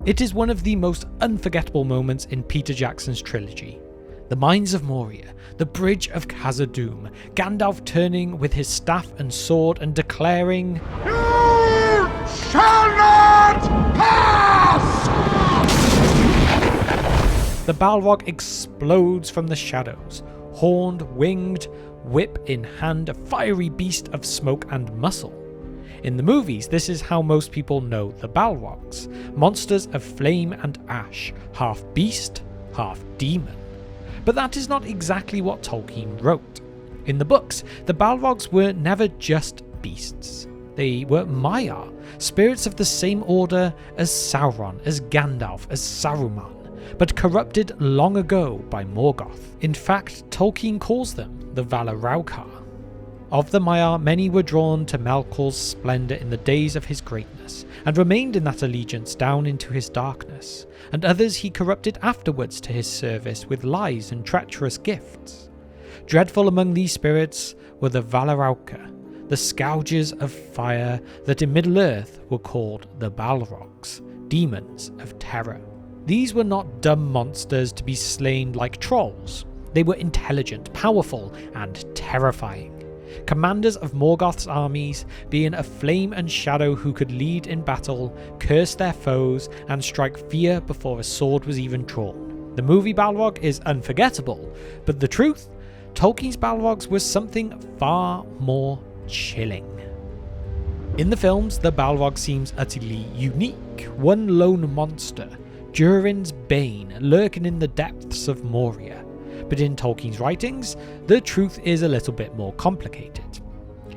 It is one of the most unforgettable moments in Peter Jackson's trilogy. The Mines of Moria, the Bridge of Khazad-dûm, Gandalf turning with his staff and sword and declaring, "You shall not pass!" The Balrog explodes from the shadows, horned, winged, whip in hand, a fiery beast of smoke and muscle. In the movies, this is how most people know the Balrogs, monsters of flame and ash, half beast, half demon. But that is not exactly what Tolkien wrote. In the books, the Balrogs were never just beasts. They were Maiar, spirits of the same order as Sauron, as Gandalf, as Saruman, but corrupted long ago by Morgoth. In fact, Tolkien calls them the Valaraukar. Of the Maiar, many were drawn to Melkor's splendour in the days of his greatness, and remained in that allegiance down into his darkness, and others he corrupted afterwards to his service with lies and treacherous gifts. Dreadful among these spirits were the Valaraukar, the scourges of fire that in Middle-earth were called the Balrogs, demons of terror. These were not dumb monsters to be slain like trolls. They were intelligent, powerful, and terrifying. Commanders of Morgoth's armies, being a flame and shadow who could lead in battle, curse their foes, and strike fear before a sword was even drawn. The movie Balrog is unforgettable, but the truth? Tolkien's Balrogs was something far more chilling. In the films, the Balrog seems utterly unique, one lone monster, Durin's Bane, lurking in the depths of Moria. But in Tolkien's writings, the truth is a little bit more complicated.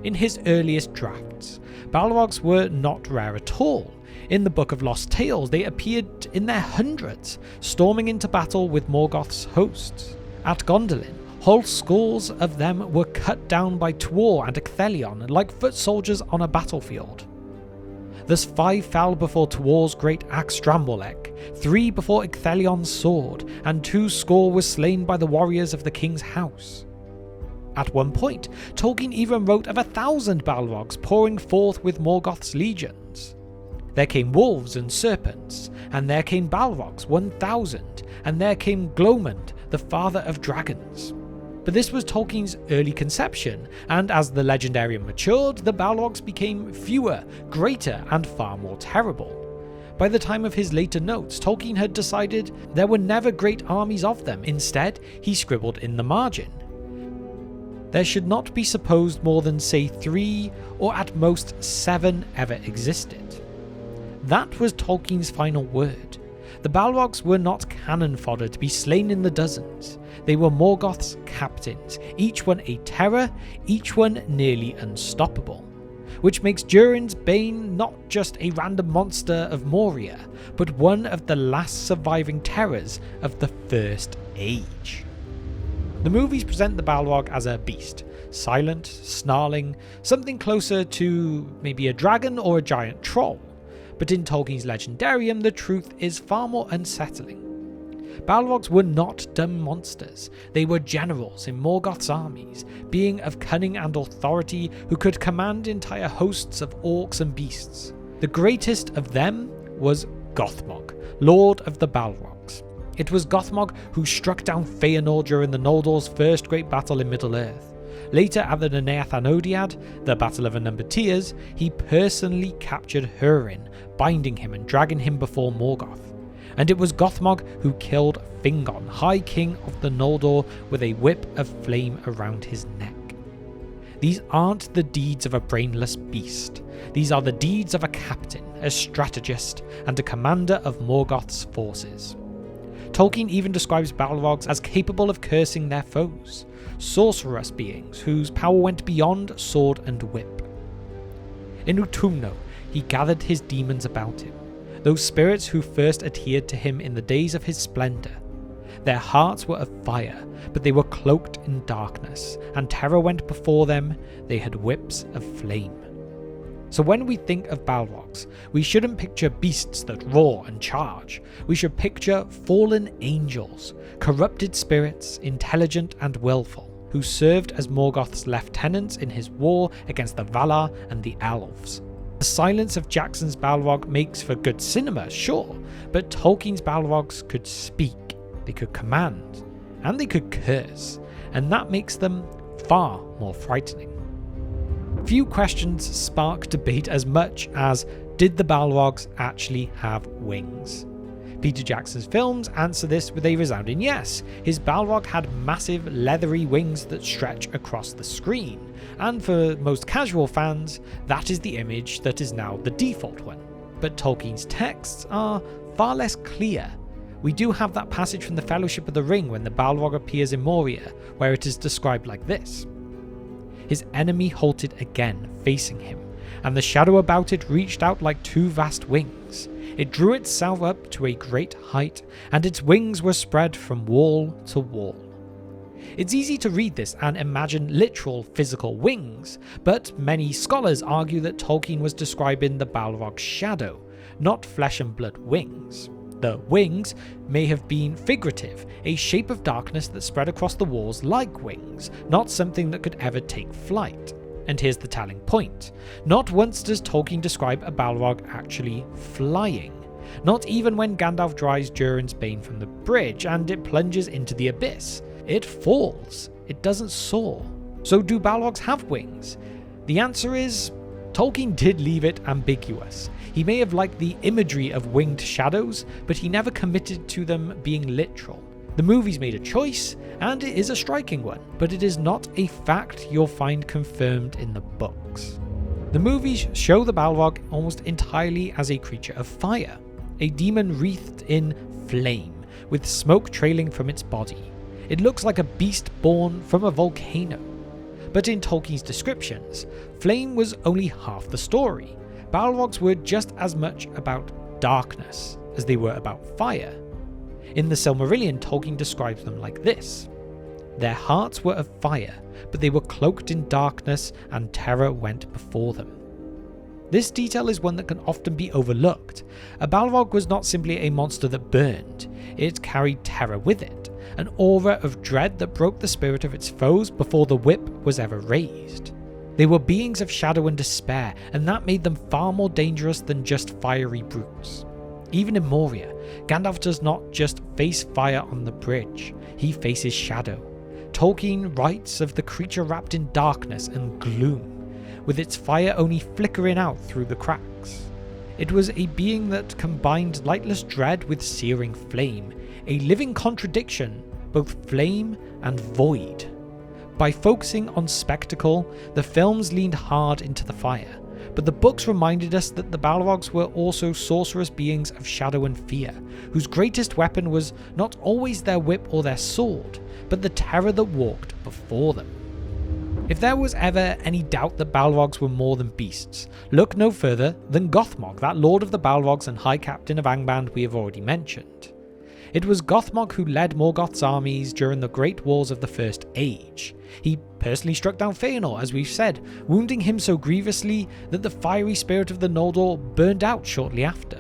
In his earliest drafts, Balrogs were not rare at all. In the Book of Lost Tales, they appeared in their hundreds, storming into battle with Morgoth's hosts. At Gondolin, whole schools of them were cut down by Tuor and Ecthelion like foot soldiers on a battlefield. Thus 5 fell before Tuor's great axe Drambolek, 3 before Ecthelion's sword, and 2 score were slain by the warriors of the king's house. At one point, Tolkien even wrote of 1,000 Balrogs pouring forth with Morgoth's legions. There came wolves and serpents, and there came Balrogs 1,000, and there came Glomund, the father of dragons. But this was Tolkien's early conception, and as the legendarium matured, the Balrogs became fewer, greater, and far more terrible. By the time of his later notes, Tolkien had decided there were never great armies of them. Instead, he scribbled in the margin, there should not be supposed more than, say, 3 or at most 7 ever existed. That was Tolkien's final word. The Balrogs were not cannon fodder to be slain in the dozens. They were Morgoth's captains, each one a terror, each one nearly unstoppable. Which makes Durin's Bane not just a random monster of Moria, but one of the last surviving terrors of the First Age. The movies present the Balrog as a beast, silent, snarling, something closer to maybe a dragon or a giant troll. But in Tolkien's Legendarium, the truth is far more unsettling. Balrogs were not dumb monsters. They were generals in Morgoth's armies, being of cunning and authority who could command entire hosts of orcs and beasts. The greatest of them was Gothmog, Lord of the Balrogs. It was Gothmog who struck down Feanor during the Noldor's first great battle in Middle-earth. Later at the Neath Anodiad, the Battle of Unnumbered Tears, he personally captured Hurin, binding him and dragging him before Morgoth. And it was Gothmog who killed Fingon, High King of the Noldor, with a whip of flame around his neck. These aren't the deeds of a brainless beast. These are the deeds of a captain, a strategist, and a commander of Morgoth's forces. Tolkien even describes Balrogs as capable of cursing their foes, sorcerous beings whose power went beyond sword and whip. In Utumno, he gathered his demons about him, those spirits who first adhered to him in the days of his splendour. Their hearts were of fire, but they were cloaked in darkness, and terror went before them. They had whips of flame. So when we think of Balrogs, we shouldn't picture beasts that roar and charge. We should picture fallen angels, corrupted spirits, intelligent and willful, who served as Morgoth's lieutenants in his war against the Valar and the Elves. The silence of Jackson's Balrog makes for good cinema, sure, but Tolkien's Balrogs could speak, they could command, and they could curse, and that makes them far more frightening. Few questions spark debate as much as, did the Balrogs actually have wings? Peter Jackson's films answer this with a resounding yes. His Balrog had massive leathery wings that stretch across the screen, and for most casual fans, that is the image that is now the default one. But Tolkien's texts are far less clear. We do have that passage from the Fellowship of the Ring when the Balrog appears in Moria, where it is described like this. His enemy halted again, facing him, and the shadow about it reached out like two vast wings. It drew itself up to a great height, and its wings were spread from wall to wall. It's easy to read this and imagine literal physical wings, but many scholars argue that Tolkien was describing the Balrog's shadow, not flesh and blood wings. The wings may have been figurative, a shape of darkness that spread across the walls like wings, not something that could ever take flight. And here's the telling point. Not once does Tolkien describe a Balrog actually flying. Not even when Gandalf drives Durin's Bane from the bridge and it plunges into the abyss. It falls. It doesn't soar. So do Balrogs have wings? The answer is, Tolkien did leave it ambiguous. He may have liked the imagery of winged shadows, but he never committed to them being literal. The movies made a choice, and it is a striking one, but it is not a fact you'll find confirmed in the books. The movies show the Balrog almost entirely as a creature of fire, a demon wreathed in flame, with smoke trailing from its body. It looks like a beast born from a volcano. But in Tolkien's descriptions, flame was only half the story. Balrogs were just as much about darkness as they were about fire. In the Silmarillion, Tolkien describes them like this. Their hearts were of fire, but they were cloaked in darkness, and terror went before them. This detail is one that can often be overlooked. A Balrog was not simply a monster that burned, it carried terror with it, an aura of dread that broke the spirit of its foes before the whip was ever raised. They were beings of shadow and despair, and that made them far more dangerous than just fiery brutes. Even in Moria, Gandalf does not just face fire on the bridge, he faces shadow. Tolkien writes of the creature wrapped in darkness and gloom, with its fire only flickering out through the cracks. It was a being that combined lightless dread with searing flame, a living contradiction, both flame and void. By focusing on spectacle, the films leaned hard into the fire, but the books reminded us that the Balrogs were also sorcerous beings of shadow and fear, whose greatest weapon was not always their whip or their sword, but the terror that walked before them. If there was ever any doubt that Balrogs were more than beasts, look no further than Gothmog, that Lord of the Balrogs and High Captain of Angband we have already mentioned. It was Gothmog who led Morgoth's armies during the Great Wars of the First Age. He personally struck down Fëanor, as we've said, wounding him so grievously that the fiery spirit of the Noldor burned out shortly after.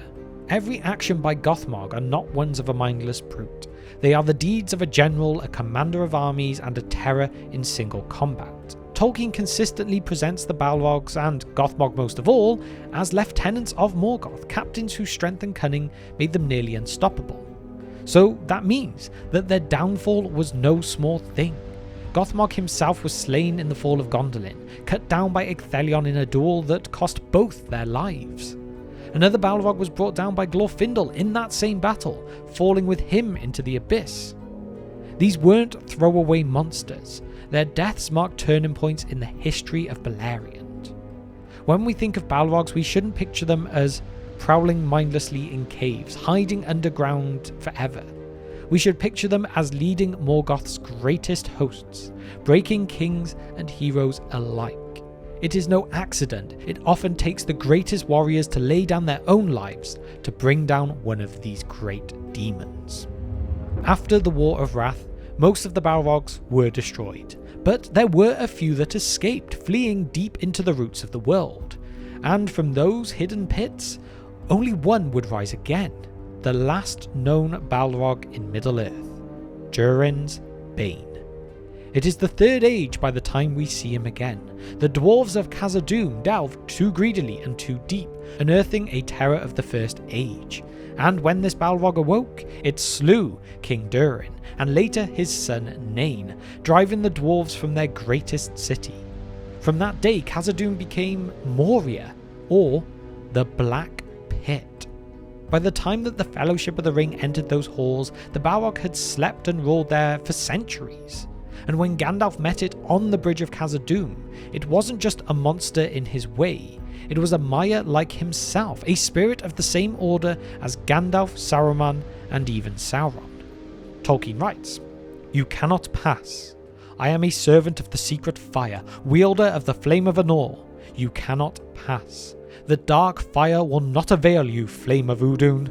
Every action by Gothmog are not ones of a mindless brute. They are the deeds of a general, a commander of armies, and a terror in single combat. Tolkien consistently presents the Balrogs, and Gothmog most of all, as lieutenants of Morgoth, captains whose strength and cunning made them nearly unstoppable. So that means that their downfall was no small thing. Gothmog himself was slain in the fall of Gondolin, cut down by Ecthelion in a duel that cost both their lives. Another Balrog was brought down by Glorfindel in that same battle, falling with him into the abyss. These weren't throwaway monsters. Their deaths mark turning points in the history of Beleriand. When we think of Balrogs, we shouldn't picture them as prowling mindlessly in caves, hiding underground forever. We should picture them as leading Morgoth's greatest hosts, breaking kings and heroes alike. It is no accident, it often takes the greatest warriors to lay down their own lives to bring down one of these great demons. After the War of Wrath, most of the Balrogs were destroyed, but there were a few that escaped, fleeing deep into the roots of the world. And from those hidden pits, only one would rise again, the last known Balrog in Middle-earth, Durin's Bane. It is the Third Age by the time we see him again. The dwarves of Khazad-dûm delved too greedily and too deep, unearthing a terror of the First Age. And when this Balrog awoke, it slew King Durin, and later his son Nain, driving the dwarves from their greatest city. From that day, Khazad-dûm became Moria, or the Black Pit. By the time that the Fellowship of the Ring entered those halls, the Balrog had slept and ruled there for centuries. And when Gandalf met it on the bridge of Khazad-dûm, it wasn't just a monster in his way, it was a Maiar like himself, a spirit of the same order as Gandalf, Saruman, and even Sauron. Tolkien writes, "You cannot pass. I am a servant of the secret fire, wielder of the flame of Anor. You cannot pass. The dark fire will not avail you, flame of Udun."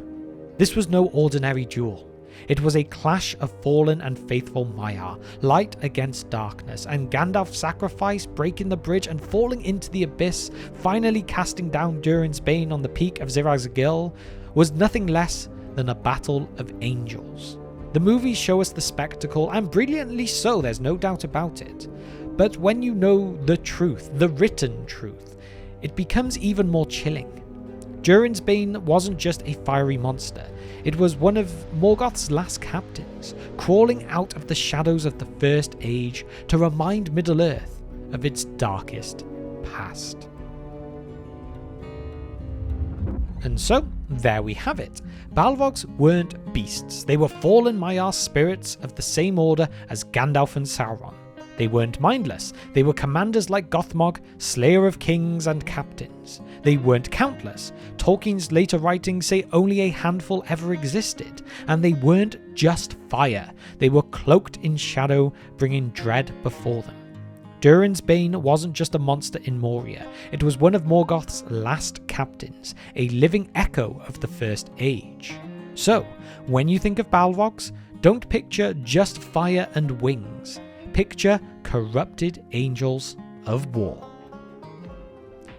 This was no ordinary duel. It was a clash of fallen and faithful Maiar, light against darkness, and Gandalf's sacrifice, breaking the bridge and falling into the abyss, finally casting down Durin's Bane on the peak of Zirazgil, was nothing less than a battle of angels. The movies show us the spectacle, and brilliantly so, there's no doubt about it. But when you know the truth, the written truth, it becomes even more chilling. Durin's Bane wasn't just a fiery monster, it was one of Morgoth's last captains, crawling out of the shadows of the First Age to remind Middle-earth of its darkest past. And so, there we have it. Balrogs weren't beasts, they were fallen Maiar spirits of the same order as Gandalf and Sauron. They weren't mindless, they were commanders like Gothmog, slayer of kings and captains. They weren't countless, Tolkien's later writings say only a handful ever existed, and they weren't just fire, they were cloaked in shadow, bringing dread before them. Durin's Bane wasn't just a monster in Moria, it was one of Morgoth's last captains, a living echo of the First Age. So, when you think of Balrogs, don't picture just fire and wings. Picture corrupted angels of war.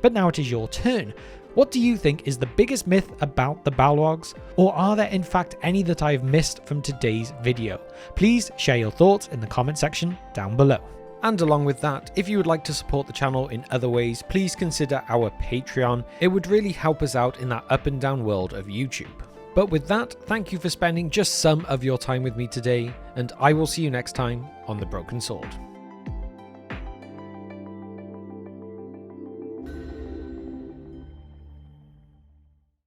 But now it is your turn. What do you think is the biggest myth about the Balrogs? Or are there in fact any that I have missed from today's video? Please share your thoughts in the comment section down below. And along with that, if you would like to support the channel in other ways, please consider our Patreon. It would really help us out in that up and down world of YouTube. But with that, thank you for spending just some of your time with me today, and I will see you next time on The Broken Sword.